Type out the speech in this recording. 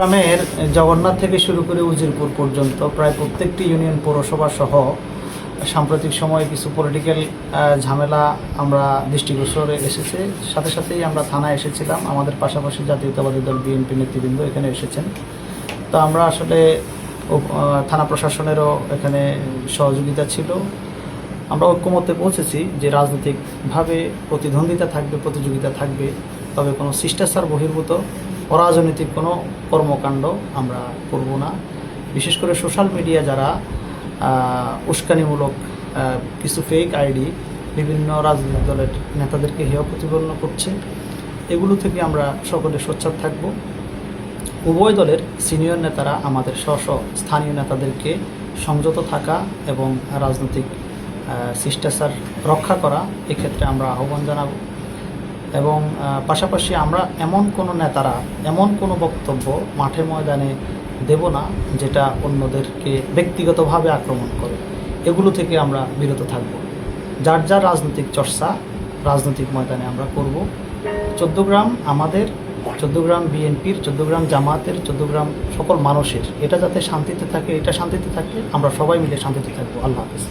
গ্রামের জগন্নাথ থেকে শুরু করে উজিরপুর পর্যন্ত প্রায় প্রত্যেকটি ইউনিয়ন পৌরসভা সহ সাম্প্রতিক সময়ে কিছু পলিটিক্যাল ঝামেলা আমরা দৃষ্টিগোচরে এসেছে। সাথে সাথেই আমরা থানায় এসেছিলাম। আমাদের পাশাপাশি জাতীয়তাবাদী দল বিএনপি নেতৃবৃন্দ এখানে এসেছেন। তো আমরা আসলে থানা প্রশাসনেরও এখানে সহযোগিতা ছিল। আমরা ঐক্যমত্যে পৌঁছেছি যে রাজনৈতিকভাবে প্রতিদ্বন্দ্বিতা থাকবে, প্রতিযোগিতা থাকবে, তবে কোনো শিষ্টাচার বহির্ভূত অরাজনৈতিক কোনো কর্মকাণ্ড আমরা করব না। বিশেষ করে সোশ্যাল মিডিয়া যারা উস্কানিমূলক কিছু ফেক আইডি বিভিন্ন রাজনৈতিক দলের নেতাদেরকে হেয় প্রতিপন্ন করছে, এগুলো থেকে আমরা সকলে সোচ্চার থাকব। উভয় দলের সিনিয়র নেতারা আমাদের স্ব স্থানীয় নেতাদেরকে সংযত থাকা এবং রাজনৈতিক শিষ্টাচার রক্ষা করা, এক্ষেত্রে আমরা আহ্বান জানাব। এবং পাশাপাশি আমরা এমন কোনো নেতারা এমন কোনো বক্তব্য মাঠে ময়দানে দেব না যেটা অন্যদেরকে ব্যক্তিগতভাবে আক্রমণ করে। এগুলো থেকে আমরা বিরত থাকব। যার যার রাজনৈতিক চর্চা রাজনৈতিক ময়দানে আমরা করব। 14 গ্রাম আমাদের, 14 গ্রাম বিএনপির, 14 গ্রাম জামাতের, 14 গ্রাম সকল মানুষের। এটা যাতে শান্তিতে থাকে, এটা শান্তিতে থাকলে আমরা সবাই মিলে শান্তিতে থাকবো। আল্লাহ হাফেজ।